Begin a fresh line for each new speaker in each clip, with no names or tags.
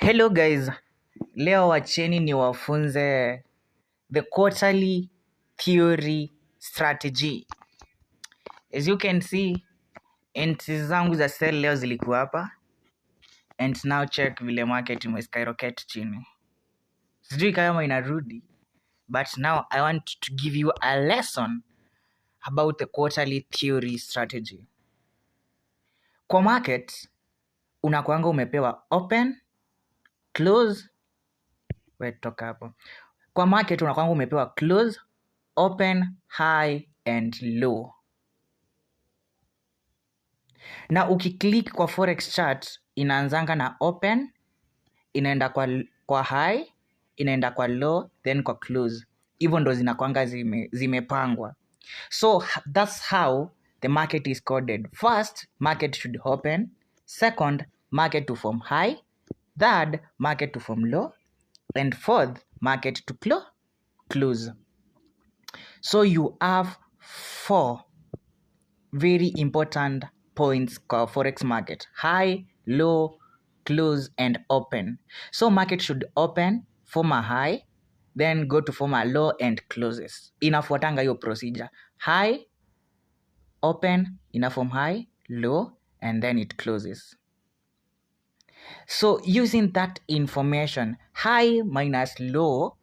Hello guys, leo wacheni niwafunze the quarterly theory strategy. As you can see, entries zangu za sell leo zilikuwa hapa and now check vile market imeskyrocket chini. Sijui kama inarudi, but now I want to give you a lesson about the quarterly theory strategy. Kwa market unakuanga umepewa open, close, toka hapo. Kwa market unakuanga umepewa close, open, high and low. Na ukiklik kwa forex chart inaanzanga na open, inaenda kwa high, inaenda kwa low, then kwa close. Hivyo ndo zinakuanga zimepangwa. So that's how the market is coded. First, market should open. Second, market to form high. Third, market to form low. And fourth, market to close. So you have 4 very important points kwa forex market: high, low, close and open. So market should open, form a high, then go to form a low and closes. Inafuatanga hiyo procedure: high, open, ina form high, low and then it closes. So using that information, high minus low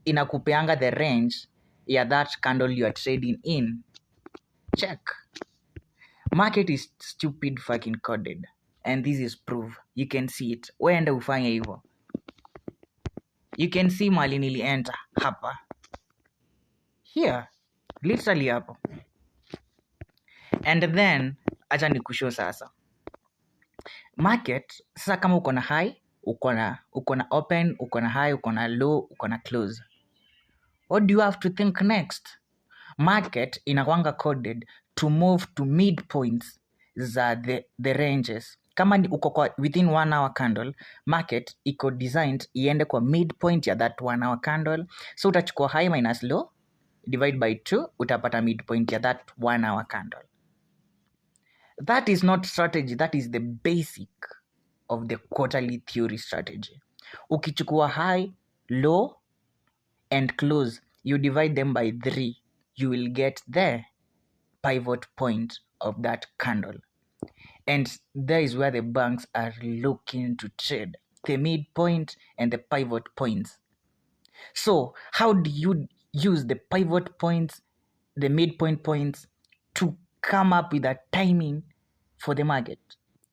inakupeanga the range ya that candle you are trading in. Check. Market is stupid fucking coded. And this is proof. You can see it. Wenda ufanye hivyo. You can see mali nilienter hapa. Here. Literally hapo. And then, acha nikushow sasa. Market, sasa kama uko na high, uko na open, uko na high, uko na low, uko na close. What do you have to think next? Market inakwanga coded to move to midpoints za the ranges. Kama uko kwa within 1 hour candle, market iko designed iende kwa midpoint ya that 1 hour candle. So utachukua high minus low, divide by 2, utapata midpoint ya that 1 hour candle. That is not strategy, that is the basic of the quarterly theory strategy. Ukichukua high, low and close, you divide them by 3. You will get the pivot point of that candle. And there is where the banks are looking to trade, the midpoint and the pivot points. So how do you use the pivot points, the midpoint points to come up with a timing for the market?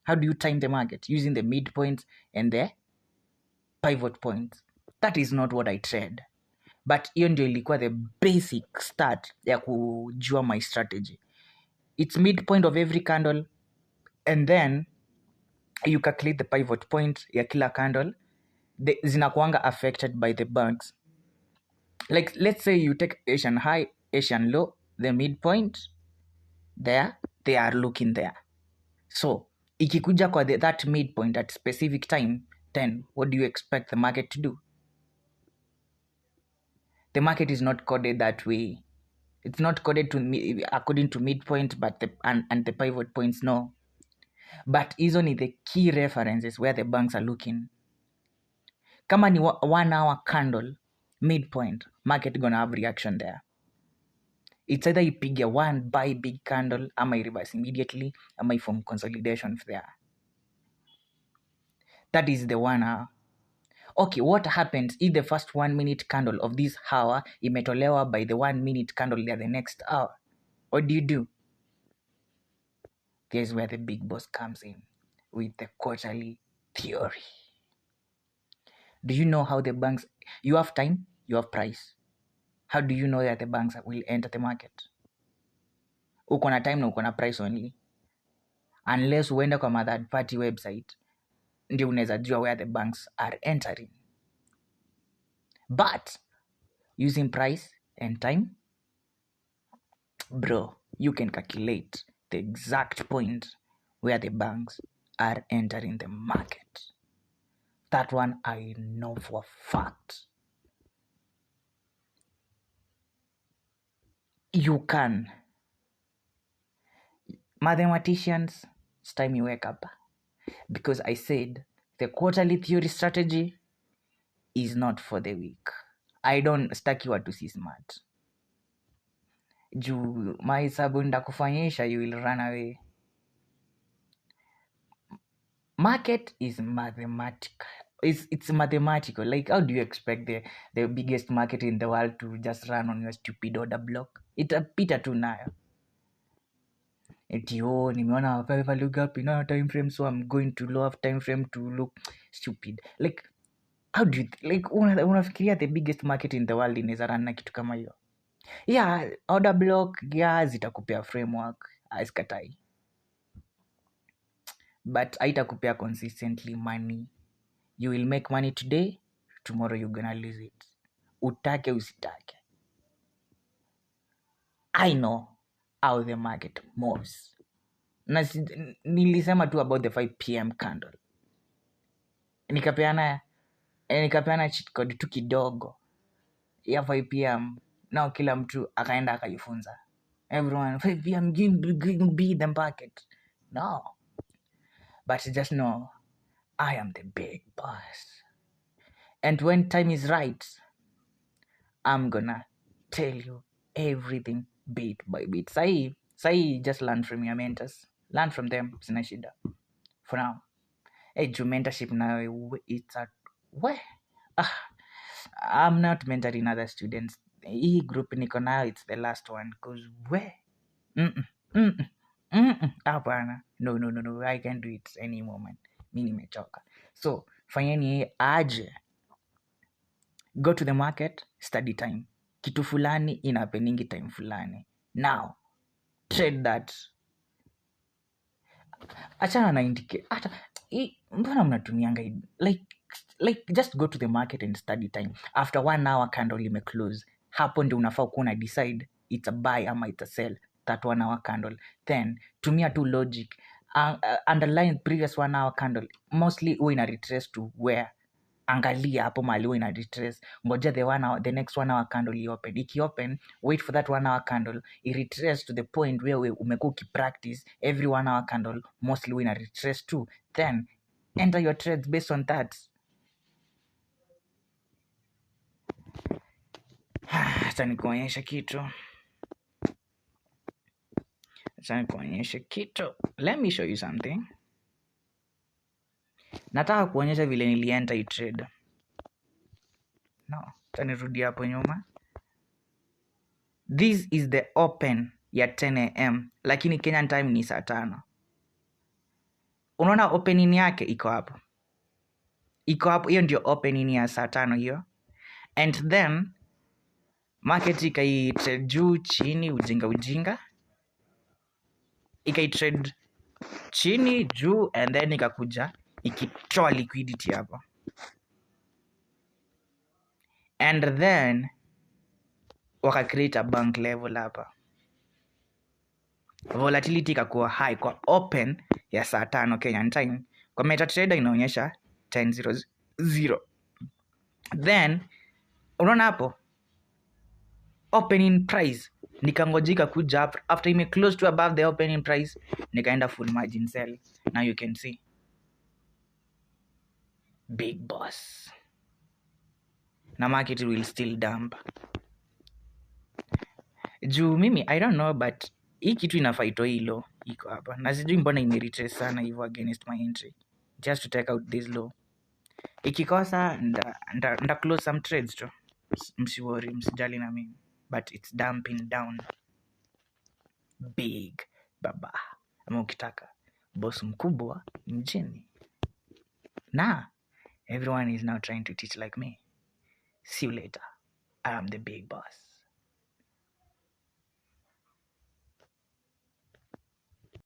How do you time the market? Using the midpoints and the pivot points. That is not what I trade. But hiyo ndio ilikuwa the basic start ya kujua my strategy. It's midpoint of every candle and then you calculate the pivot point ya kila candle. Zinakuanga affected by the banks. Like let's say you take Asian high, Asian low, the midpoint there, they are looking there. So ikikuja kwa that midpoint at specific time, then what do you expect the market to do? The market is not coded that way. It's not coded according to midpoint but and the pivot points, no. But hizo ni the key references where the banks are looking. Kama ni 1 hour candle midpoint, market gonna have reaction there. It's either ipige one buy big candle ama reverse immediately ama form consolidation there. That is the 1 hour. Okay, what happens if the first 1 minute candle of this hour imetolewa by the 1 minute candle ya the next hour? What do you do? Here's where the big boss comes in with the quarterly theory. Do you know how the banks... You have time, you have price. How do you know that the banks will enter the market? Uko na time na uko na price only. Unless uende kwa third party website, ndio unaweza jua where the banks are entering. But using price and time, bro, you can calculate the exact point where the banks are entering the market. That one I know for a fact. You can. Mathematicians, it's time you wake up. Because I said The quarterly theory strategy is not for the weak. I don't staki watu si smart. Juu mahesabu ndakufanyisha, you will run away. Market is mathematical. It's mathematical. Like, how do you expect the biggest market in the world to just run on your stupid order block? Itapita tu nayo. Eti nimeona value gap in our time frame, so I'm going to lower time frame to look stupid. Like, how do you like unafikiria the biggest market in the world inaweza run na kitu kama hiyo? Yeah, order block, yeah, zitakupea framework, askatai. But haitakupea consistently money. You will make money today, tomorrow you're gonna lose it. Utake usitake. I know how the market moves. Nilisema tu about the 5 p.m. candle. Nikapeana cheat code tu kidogo ya 5 p.m. Now kila mtu akaenda akajifunza. Everyone 5 p.m. be the market. No. But just know I am the big boss. And when time is right, I'm gonna tell you everything bit by bit. Sahi just learn from your mentors. Learn from them. Sina shida. For now. Hey, mentorship now, it's a... Where? I'm not mentoring other students. Hii group niko nayo, it's the last one. Because where? Hapana. No. I can do it any moment. Mi nimechoka. So, fanyeni aje. Go to the market, study time. Kitu fulani inapeningi time fulani. Now, trade that. Achana na indicate. Mbona mnatumianga like just go to the market and study time. After 1 hour candle ime close, hapo ndio unafaa kuwa una decide it's a buy ama it's a sell that 1 hour candle. Then tumia tu logic. Underline previous 1 hour candle mostly huwa ina retrace to where. Angalia hapo mahali huwa ina retrace. Ngoja the next 1 hour candle iopen. Ikiopen, wait for that 1 hour candle. It retrace to the point where umekuwa ukipractice every 1 hour candle mostly huwa ina retrace too. Then enter your trades based on that. Acha nikuonyeshe kitu. Let me show you something. Nataka kuonyesha vile nilienta hii trade. No, acha nirudi hapo nyuma. This is the open ya 10 a.m. Lakini Kenyan time ni saa 5. Unaona opening yake iko hapo. Hiyo ndio opening ya saa 5 hiyo. And then market ikaitrade juu chini ujinga. Ikaitrade chini juu and then ikakuja ikitoa liquidity hapo. And then waka create a bank level hapa. Volatility ikakuwa high kwa open ya saa 5 Kenyan time. Kwa MetaTrader inaonyesha 10:00. Then unaona hapo opening price nikangojika kuja up. After ime close to above the opening price nikaenda full margin sell. Now you can see big boss. Na market will still dump. Juu mimi I don't know but hii kitu inafaito hilo iko hapa. Na sijui mbona imeretrace sana hivyo against my entry. Just to take out this low. Ikikosa nda close some trades tu. Msiworry, msijali na mimi. But it's dumping down. Big baba. Ama ukitaka boss mkubwa mjini. Na everyone is now trying to teach like me. See you later. I am the big boss.